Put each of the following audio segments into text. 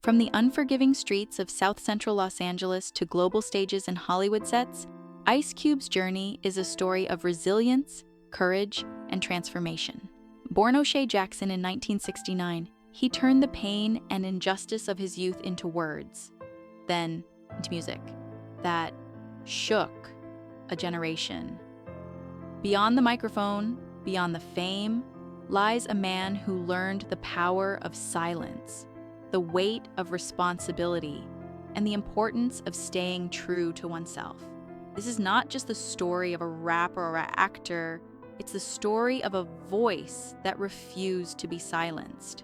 From the unforgiving streets of South Central Los Angeles to global stages and Hollywood sets, Ice Cube's journey is a story of resilience, courage, and transformation. Born O'Shea Jackson in 1969, he turned the pain and injustice of his youth into words, then into music that shook a generation. Beyond the microphone, beyond the fame, lies a man who learned the power of silence, the weight of responsibility, and the importance of staying true to oneself. This is not just the story of a rapper or an actor, it's the story of a voice that refused to be silenced.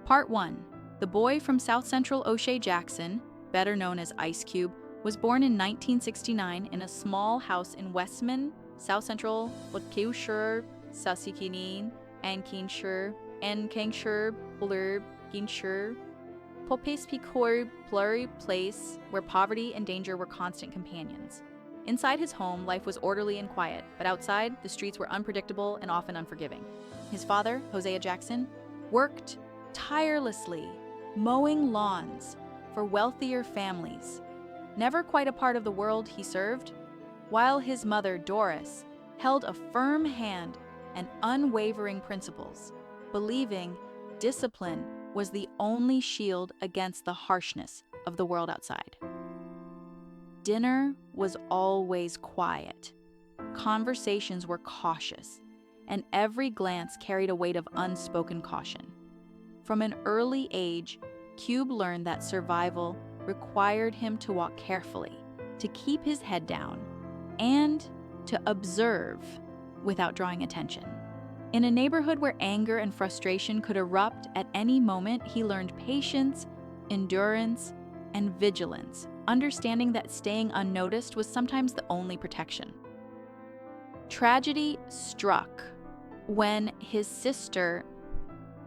Part 1. The boy from South Central O'Shea Jackson, better known as Ice Cube, was born in 1969 in a small house in Westman, South Central, Waukesha, Susquehanna, and Kingshire, Blurb, Kingshire, Popes Picor, Blurry place where poverty and danger were constant companions. Inside his home, life was orderly and quiet, but outside, the streets were unpredictable and often unforgiving. His father, Hosea Jackson, worked tirelessly, mowing lawns for wealthier families, never quite a part of the world he served, while his mother, Doris, held a firm hand and unwavering principles, believing discipline was the only shield against the harshness of the world outside. Dinner was always quiet. Conversations were cautious, and every glance carried a weight of unspoken caution. From an early age, Cube learned that survival required him to walk carefully, to keep his head down, and to observe without drawing attention. In a neighborhood where anger and frustration could erupt at any moment, he learned patience, endurance, and vigilance, understanding that staying unnoticed was sometimes the only protection. Tragedy struck when his sister,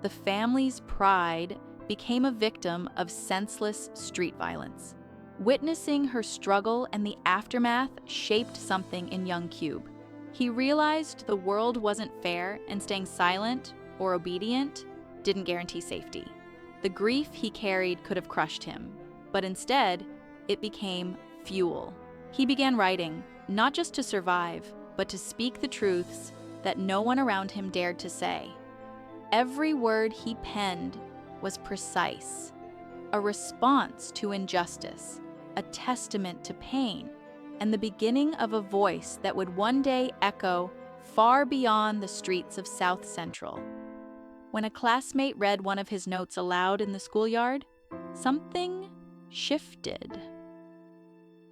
the family's pride, became a victim of senseless street violence. Witnessing her struggle and the aftermath shaped something in young Cube. He realized the world wasn't fair, and staying silent or obedient didn't guarantee safety. The grief he carried could have crushed him, but instead, it became fuel. He began writing, not just to survive, but to speak the truths that no one around him dared to say. Every word he penned was precise, a response to injustice, a testament to pain, and the beginning of a voice that would one day echo far beyond the streets of South Central. When a classmate read one of his notes aloud in the schoolyard, something shifted.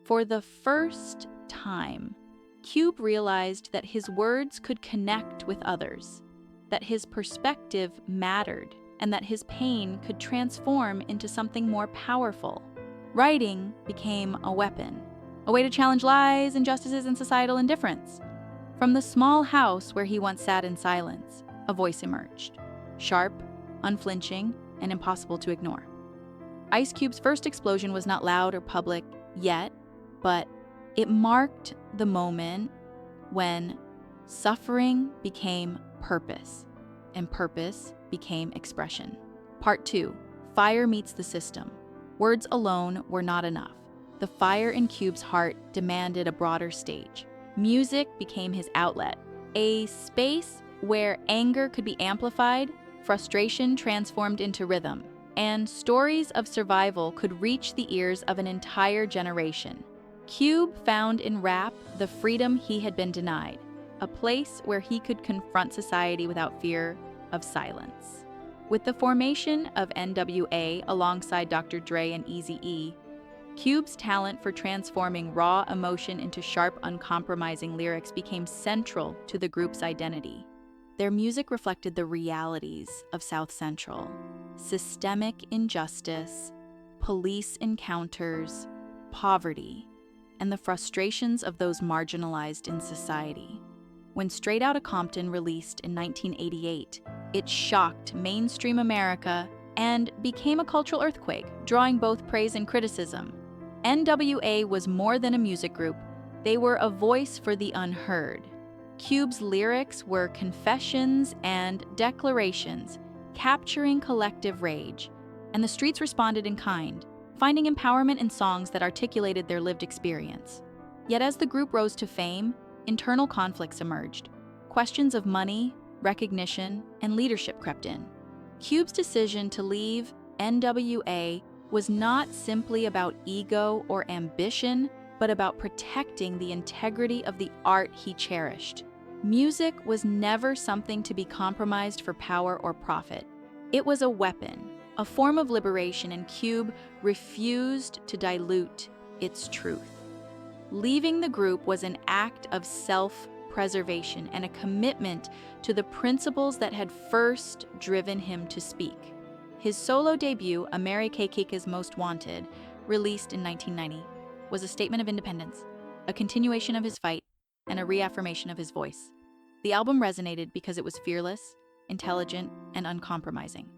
For the first time, Cube realized that his words could connect with others, that his perspective mattered, and that his pain could transform into something more powerful. Writing became a weapon, a way to challenge lies, injustices, and societal indifference. From the small house where he once sat in silence, a voice emerged, sharp, unflinching, and impossible to ignore. Ice Cube's first explosion was not loud or public yet, but it marked the moment when suffering became purpose, and purpose became expression. Part 2. Fire meets the system. Words alone were not enough. The fire in Cube's heart demanded a broader stage. Music became his outlet, a space where anger could be amplified, frustration transformed into rhythm, and stories of survival could reach the ears of an entire generation. Cube found in rap the freedom he had been denied, a place where he could confront society without fear of silence. With the formation of N.W.A. alongside Dr. Dre and Eazy-E, Cube's talent for transforming raw emotion into sharp, uncompromising lyrics became central to the group's identity. Their music reflected the realities of South Central: systemic injustice, police encounters, poverty, and the frustrations of those marginalized in society. When Straight Outta Compton released in 1988, it shocked mainstream America and became a cultural earthquake, drawing both praise and criticism. N.W.A. was more than a music group. They were a voice for the unheard. Cube's lyrics were confessions and declarations, capturing collective rage, and the streets responded in kind, finding empowerment in songs that articulated their lived experience. Yet as the group rose to fame, internal conflicts emerged. Questions of money, recognition, and leadership crept in. Cube's decision to leave N.W.A. was not simply about ego or ambition, but about protecting the integrity of the art he cherished. Music was never something to be compromised for power or profit. It was a weapon, a form of liberation, and Cube refused to dilute its truth. Leaving the group was an act of self-preservation and a commitment to the principles that had first driven him to speak. His solo debut, America Kika's Most Wanted, released in 1990, was a statement of independence, a continuation of his fight, and a reaffirmation of his voice. The album resonated because it was fearless, intelligent, and uncompromising.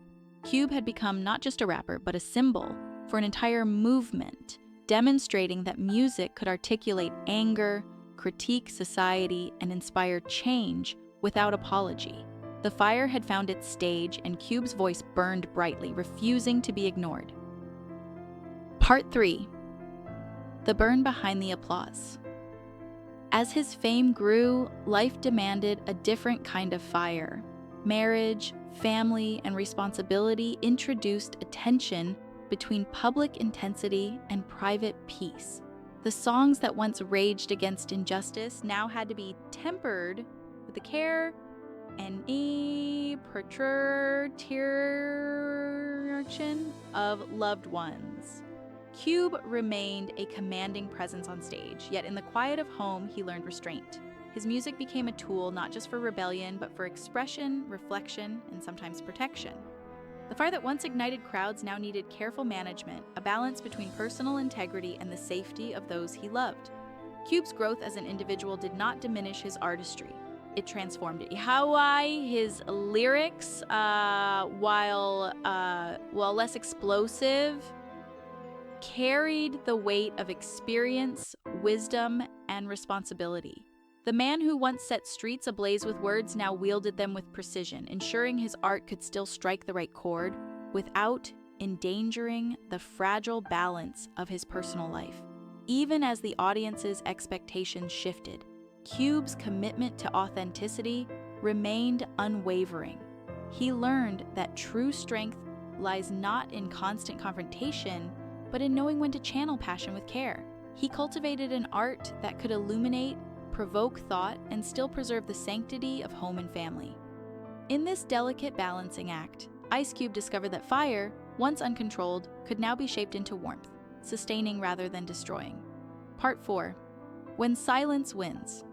Cube had become not just a rapper, but a symbol for an entire movement, demonstrating that music could articulate anger, critique society, and inspire change without apology. The fire had found its stage, and Cube's voice burned brightly, refusing to be ignored. Part 3. The burn behind the applause. As his fame grew, life demanded a different kind of fire. Marriage, family, and responsibility introduced a tension between public intensity and private peace. The songs that once raged against injustice now had to be tempered with the care and protection of loved ones. Cube remained a commanding presence on stage, yet in the quiet of home, he learned restraint. His music became a tool not just for rebellion, but for expression, reflection, and sometimes protection. The fire that once ignited crowds now needed careful management, a balance between personal integrity and the safety of those he loved. Cube's growth as an individual did not diminish his artistry. It transformed it. His lyrics, while less explosive, carried the weight of experience, wisdom, and responsibility. The man who once set streets ablaze with words now wielded them with precision, ensuring his art could still strike the right chord without endangering the fragile balance of his personal life. Even as the audience's expectations shifted, Cube's commitment to authenticity remained unwavering. He learned that true strength lies not in constant confrontation, but in knowing when to channel passion with care. He cultivated an art that could illuminate, provoke thought, and still preserve the sanctity of home and family. In this delicate balancing act, Ice Cube discovered that fire, once uncontrolled, could now be shaped into warmth, sustaining rather than destroying. Part 4. When silence wins.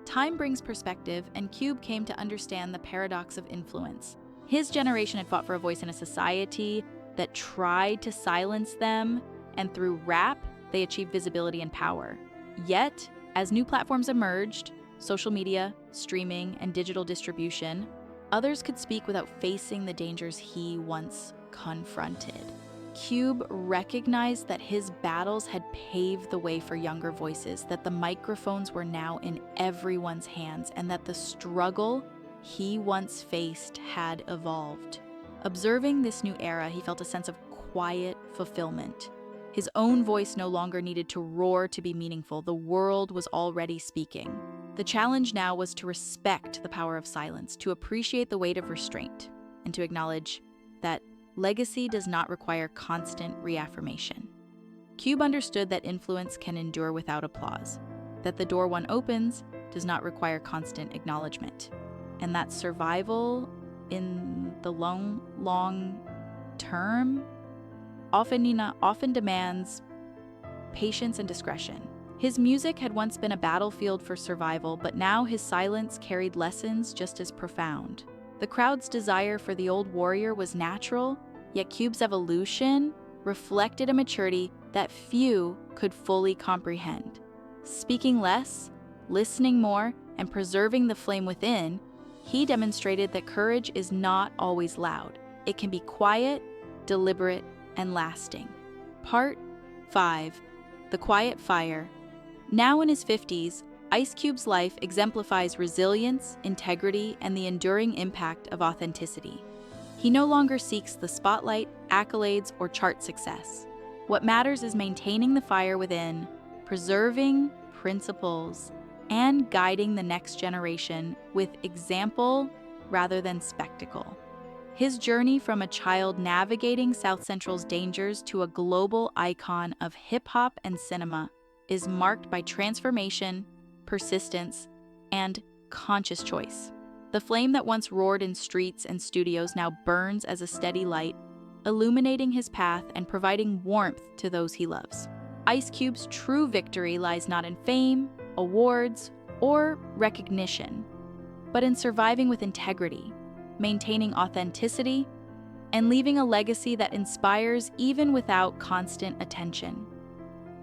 Time brings perspective, and Cube came to understand the paradox of influence. His generation had fought for a voice in a society that tried to silence them, and through rap, they achieved visibility and power. Yet, as new platforms emerged, social media, streaming, and digital distribution, others could speak without facing the dangers he once confronted. Cube recognized that his battles had paved the way for younger voices, that the microphones were now in everyone's hands, and that the struggle he once faced had evolved. Observing this new era, he felt a sense of quiet fulfillment. His own voice no longer needed to roar to be meaningful. The world was already speaking. The challenge now was to respect the power of silence, to appreciate the weight of restraint, and to acknowledge that legacy does not require constant reaffirmation. Cube understood that influence can endure without applause, that the door one opens does not require constant acknowledgement, and that survival in the long term often demands patience and discretion. His music had once been a battlefield for survival, but now his silence carried lessons just as profound. The crowd's desire for the old warrior was natural, yet Cube's evolution reflected a maturity that few could fully comprehend. Speaking less, listening more, and preserving the flame within, he demonstrated that courage is not always loud. It can be quiet, deliberate, and lasting. Part 5. The Quiet Fire. Now in his 50s, Ice Cube's life exemplifies resilience, integrity, and the enduring impact of authenticity. He no longer seeks the spotlight, accolades, or chart success. What matters is maintaining the fire within, preserving principles, and guiding the next generation with example rather than spectacle. His journey from a child navigating South Central's dangers to a global icon of hip-hop and cinema is marked by transformation, persistence, and conscious choice. The flame that once roared in streets and studios now burns as a steady light, illuminating his path and providing warmth to those he loves. Ice Cube's true victory lies not in fame, awards, or recognition, but in surviving with integrity, maintaining authenticity, and leaving a legacy that inspires even without constant attention.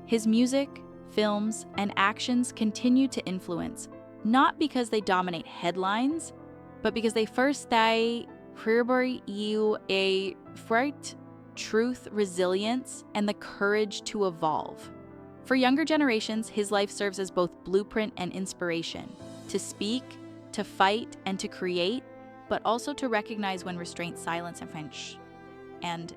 His music, films, and actions continue to influence, not because they dominate headlines, but because they first die you a fright, truth, resilience, and the courage to evolve. For younger generations, his life serves as both blueprint and inspiration, to speak, to fight, and to create, but also to recognize when restraint, silence, and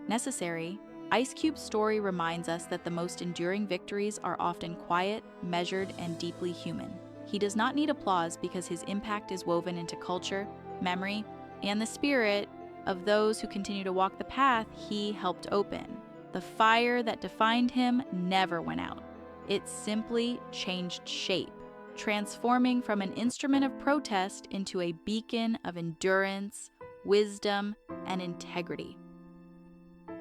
necessary. Ice Cube's story reminds us that the most enduring victories are often quiet, measured, and deeply human. He does not need applause because his impact is woven into culture, memory, and the spirit of those who continue to walk the path he helped open. The fire that defined him never went out. It simply changed shape, transforming from an instrument of protest into a beacon of endurance, wisdom, and integrity.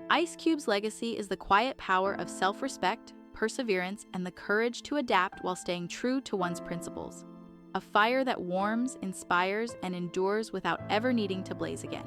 Ice Cube's legacy is the quiet power of self-respect, perseverance, and the courage to adapt while staying true to one's principles. A fire that warms, inspires, and endures without ever needing to blaze again.